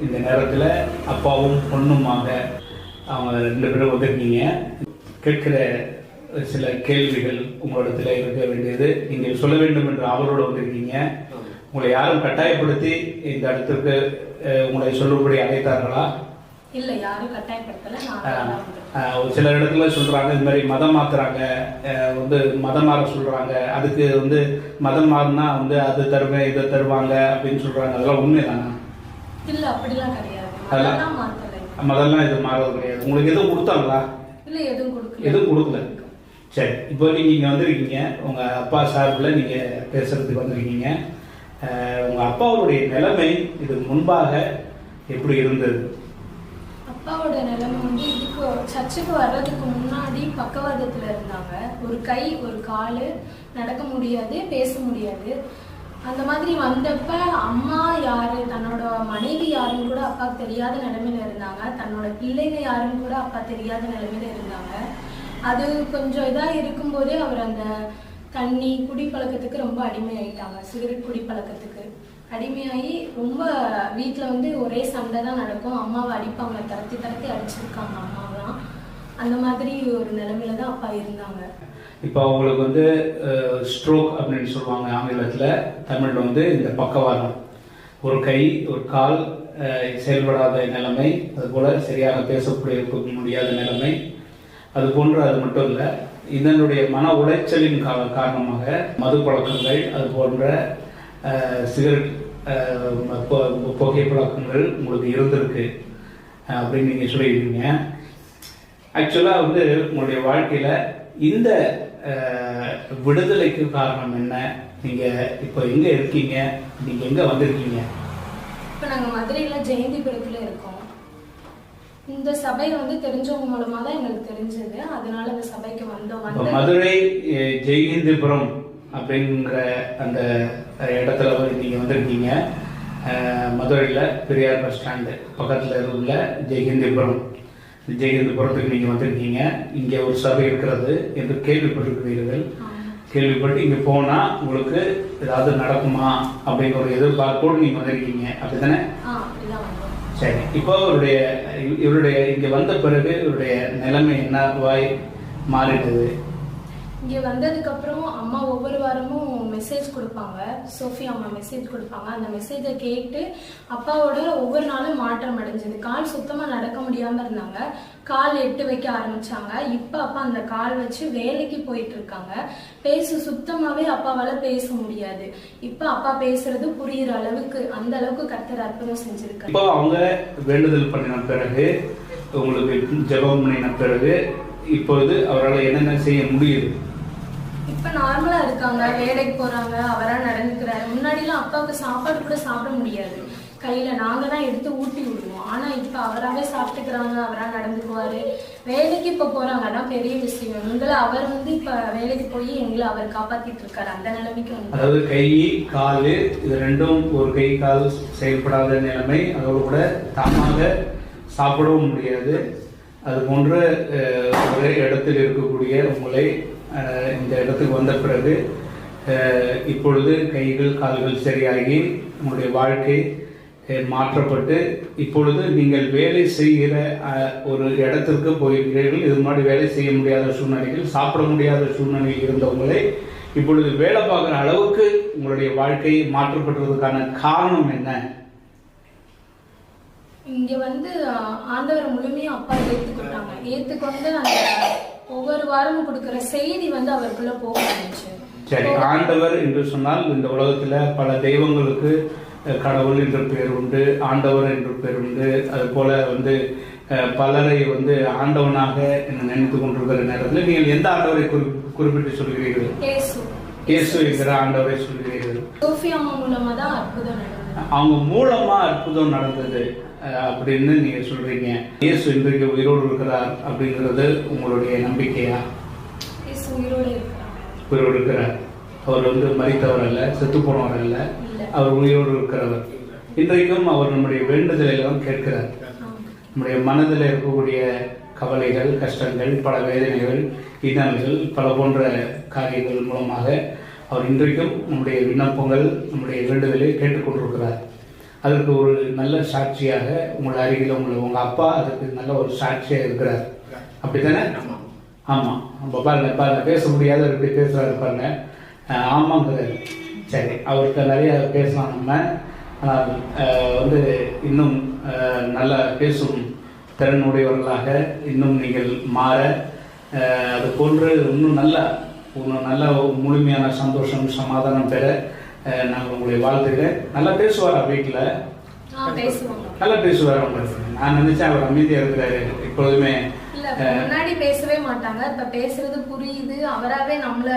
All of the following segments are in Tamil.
இந்த நேரத்தில் அப்பாவும் பொண்ணுமாக அவங்க 2 பேரும் வந்திருக்கீங்க. கேட்கிற சில கேள்விகள் உங்களிடத்தில் இருக்க வேண்டியது. நீங்கள் சொல்ல வேண்டும் என்று அவரோடு வந்திருக்கீங்க. உங்களை யாரும் கட்டாயப்படுத்தி இந்த இடத்துக்கு உங்களை சொல்லும்படி அழைத்தார்களா? இல்ல, யாரும் கட்டாயப்படுத்தல. சில இடத்துல சொல்றாங்க இந்த மாதிரி மதம் மாத்துறாங்க, மதம் மாற சொல்றாங்க. அதுக்கு மதம் மாறினா அது தருவேன் இதை தருவாங்க அப்படின்னு சொல்றாங்க. அதெல்லாம் உண்மைதானா? இல்ல, அப்படிலாம் கிடையாது. மதம்லாம் இது மாறது கிடையாது. உங்களுக்கு எதுவும் கொடுத்தாங்களா? இல்ல, எதுவும் கொடுக்கல. சரி, இப்போ நீங்க இங்க வந்திருக்கீங்க. உங்க அப்பா சார்பில் நீங்க பேசுறதுக்கு வந்திருக்கீங்க. உங்க அப்பாவுடைய நிலைமை இது முன்பாக எப்படி இருந்தது? அப்பாவோட நிலைமை இதுக்கு சர்ச்சுக்கு வர்றதுக்கு முன்னாடி பக்கவாதத்துல இருந்தாங்க. ஒரு கை ஒரு காலு, நடக்க முடியாது, பேச முடியாது. அந்த மாதிரி வந்தப்ப அம்மா யாரு, தன்னோட மனைவி யாருன்னு கூட அப்பாவுக்கு தெரியாத நிலைமையில இருந்தாங்க. தன்னோட பிள்ளைங்க யாருன்னு கூட அப்பா தெரியாத நிலைமையில இருந்தாங்க. அது கொஞ்சம் இதா இருக்கும்போதே அவர் அந்த தண்ணி குடிப்பழக்கத்துக்கு ரொம்ப அடிமையாயிட்டாங்க. சிகரெட் குடிப்பழக்கத்துக்கு அடிமையாகி ரொம்ப வீட்டில் ஒரே சண்டை தான் நடக்கும். அம்மாவை அடிப்பாங்க, தரத்தி அடிச்சிருக்காங்க அம்மாவெல்லாம். அந்த மாதிரி ஒரு நிலைமையில தான் அப்பா இருந்தாங்க. இப்போ அவங்களுக்கு ஸ்ட்ரோக் அப்படின்னு சொல்லுவாங்க ஆங்கிலத்தில். தமிழில் இந்த பக்கவாதம், ஒரு கை ஒரு கால் செயல்படாத நிலைமை, அதுபோல் சரியாக பேசக்கூடிய முடியாத நிலைமை, அது போன்று. அது மட்டும் இல்லை, இதனுடைய மன உளைச்சலின் காரணமாக மது பழக்கங்கள், அது போன்ற சிகரெட் புகை பழக்கங்கள் உங்களுக்கு இருந்திருக்கு அப்படின்னு நீங்கள் சொல்லியிருக்கீங்க. ஆக்சுவலாக உங்களுடைய வாழ்க்கையில் இந்த விடுதலைக்கு காரணம் என்ன? நீங்கள் இப்போ எங்கே இருக்கீங்க? நீங்கள் எங்கே வந்திருக்கீங்க? இப்போ நாங்கள் மதுரையில் ஜெயந்திபுரத்தில் இருக்கோம். இந்த சபை தெரிஞ்சவங்க மூலமா தான் எங்களுக்கு தெரிஞ்சது. அதனால இந்த சபைக்கு வந்தோம். மதுரை ஜெயந்திபுரம் அப்படிங்கிற அந்த இடத்துல நீங்க வந்திருக்கீங்க. மதுரையில் பெரியார் பஸ் ஸ்டாண்டு பக்கத்தில் உள்ள ஜெயந்திபுரத்துக்கு நீங்க வந்திருக்கீங்க. இங்கே ஒரு சபை இருக்கிறது என்று கேள்விப்பட்டிருக்கிறீர்கள். கேள்விப்பட்டு இங்கே போனா உங்களுக்கு ஏதாவது நடக்குமா அப்படிங்கிற ஒரு எதிர்பார்ப்போடு நீங்க வந்திருக்கீங்க, அப்படித்தானே? சரி, இப்போ இவருடைய இங்க வந்த பிறகு இவருடைய நிலைமை என்னவாய் மாறிட்டது? இங்கே வந்ததுக்கு அப்புறம் அம்மா ஒவ்வொரு வாரமும் மெசேஜ் கொடுப்பாங்க. சோஃபி அம்மா மெசேஜ் கொடுப்பாங்க. அந்த மெசேஜை கேட்டு அப்பாவோட ஒவ்வொரு நாளும் மாற்றம் அடைஞ்சது. கால் சுத்தமாக நடக்க முடியாமல் இருந்தாங்க. கால் எட்டு வைக்க ஆரம்பிச்சாங்க. இப்போ அப்பா அந்த கால் வச்சு வேலைக்கு போயிட்டு இருக்காங்க. சுத்தமாகவே அப்பாவால் பேச முடியாது. இப்போ அப்பா பேசுறது புரியுற அளவுக்கு, அந்த அளவுக்கு கர்த்தர் அற்புதம் செஞ்சிருக்காரு. இப்போ அவங்க வேண்டுதல் பண்ணின பிறகு, உங்களுக்கு ஜெபம் பண்ணின பிறகு இப்பொழுது அவரால் என்னென்ன செய்ய முடியுது? இப்ப நார்மலா இருக்காங்க, வேலைக்கு போறாங்க, அவரா நடந்துக்கிறாரு. முன்னாடிலாம் அப்பாவுக்கு சாப்பாடு கூட சாப்பிட முடியாது. கையில நாங்க தான் எடுத்து ஊட்டி விடுவோம். ஆனா இப்ப அவராவே சாப்பிட்டுக்கிறாங்க, அவரா நடந்துக்குவாரு. வேலைக்கு இப்ப போறாங்க, அதான் பெரிய விஷயம். எங்களை அவர் இப்ப வேலைக்கு போய் எங்களை அவர் காப்பாத்திட்டு இருக்காரு. அந்த நிலைமைக்கு அதாவது கை காலு இது ரெண்டும், ஒரு கை கால் செயல்படாத நிலைமை, அதோடு கூட தாமாக சாப்பிடவும் முடியாது. அது போன்ற ஒரு இடத்தில் இருக்கக்கூடிய உங்களை இந்த இடத்துக்கு வந்த பிறகு இப்பொழுது கைகள் கால்கள் சரியாகி உங்களுடைய வாழ்க்கை மாற்றப்பட்டு இப்பொழுது நீங்கள் வேலை செய்கிற ஒரு இடத்திற்கு போயிருக்கிறீர்கள். இது மாதிரி வேலை செய்ய முடியாத சூழ்நிலைகள், சாப்பிட முடியாத சூழ்நிலையில் இருந்தவங்களை இப்பொழுது வேலை பார்க்குற அளவுக்கு உங்களுடைய வாழ்க்கை மாற்றப்பட்டதுக்கான காரணம் என்ன? இங்க ஆண்டவர் முழுமையா அப்பா ஏத்துக்கிட்டாங்க. ஏத்துக்கொண்டு அந்த ஒவ்வொரு வாரமும் கொடுக்கிற செய்தி அவருக்குள்ள போக ஆரம்பிச்சு. சரி, ஆண்டவர் என்று சொன்னால் இந்த உலகத்துல பல தெய்வங்களுக்கு கடவுள் என்ற பேர் உண்டு, ஆண்டவர் என்ற பேர் உண்டு. அது போல பலரை ஆண்டவனாக நினைத்து கொண்டிருக்கிற நேரத்தில் நீங்கள் எந்த ஆண்டவரை குறிப்பிட்டு சொல்கிறீர்கள்? இயேசு என்கிற ஆண்டவரை சொல்கிறீர்கள். சோஃபி அம்மா மூலமா தான் அற்புதம் நடந்தது. அவங்க மூலமா அற்புதம் நடந்தது அப்படின்னு நீங்க சொல்றீங்க. இயேசு இன்றைக்கு உயிரோடு இருக்கிறார் அப்படிங்கிறது உங்களுடைய நம்பிக்கையா? உயிரோடு இருக்கிறார். அவர் மரித்தவர் அல்ல, செத்து போனவர் அல்ல, அவர் உயிரோடு இருக்கிறவர். இன்றைக்கும் அவர் நம்முடைய வேண்டுதலை எல்லாம் கேட்கிறார். நம்முடைய மனதில் இருக்கக்கூடிய கவலைகள், கஷ்டங்கள், பல வேதனைகள், இன்னல்கள், பல போன்ற காரியங்கள் மூலமாக அவர் இன்றைக்கும் நம்முடைய விண்ணப்பங்கள், நம்முடைய வேண்டுதலை கேட்டுக்கொண்டிருக்கிறார். அதற்கு ஒரு நல்ல சாட்சியாக உங்கள் அருகில் உங்கள் அப்பா அதுக்கு நல்ல ஒரு சாட்சியாக இருக்கிறார். அப்படித்தானே? ஆமாம். நம்ம பாருங்க பேச முடியாத எப்படி பேசுகிறாரு பாருங்க. ஆமாங்கிறாரு. சரி, அவர்கிட்ட நிறைய பேசலாம் நம்ம. ஆனால் வந்து இன்னும் நல்லா பேசும் திறனுடையவர்களாக இன்னும் நீங்கள் மாற, அது போன்று இன்னும் நல்ல முழுமையான சந்தோஷம் சமாதானம் பெற நாங்கள் உங்களை வாழ்த்துக்கிறேன். நல்லா பேசுவாரா வீட்டில்? நல்லா பேசுவார். உங்களுக்கு நான் நினைச்சேன் அவர் அமைதியா இருக்கிறாரு இப்பொழுதுமே. முன்னாடி பேசவே மாட்டாங்க, இப்ப பேசுறது புரியுது. அவராவே நம்மள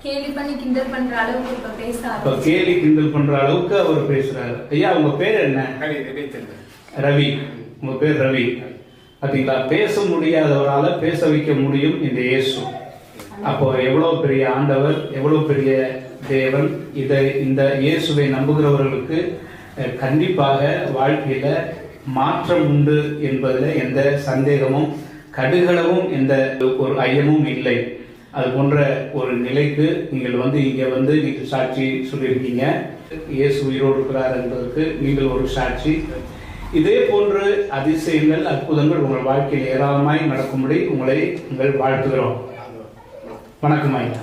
கேலி பண்ணி கிண்டல் பண்ற அளவுக்கு இப்ப பேசுறாரு. கேலி கிண்டல் பண்ற அளவுக்கு அவர் பேசுறாரு. ஐயா உங்க பேர் என்ன? ரவி. உங்க பேர் ரவி. பாத்தீங்களா, பேச முடியாதவரால பேச வைக்க முடியும் இந்த இயேசு. அப்போ எவ்வளவு பெரிய ஆண்டவர், எவ்வளவு பெரிய தேவன். இந்த இயேசுவை நம்புகிறவர்களுக்கு கண்டிப்பாக வாழ்க்கையில மாற்றம் உண்டு என்பதில் எந்த சந்தேகமும் கடுகளவும் எந்த ஒரு ஐயமும் இல்லை. அது போன்ற ஒரு நிலைக்கு நீங்கள் வந்து இங்க வந்து நீங்கள் சாட்சி சொல்லியிருக்கீங்க. இயேசு உயிரோடு இருக்கிறார் என்பதற்கு நீங்கள் ஒரு சாட்சி. இதே போன்று அதிசயங்கள் அற்புதங்கள் உங்கள் வாழ்க்கையில் ஏராளமாய் நடக்கும்படி உங்களை வாழ்த்துகிறோம். வணக்கம் ஐயா.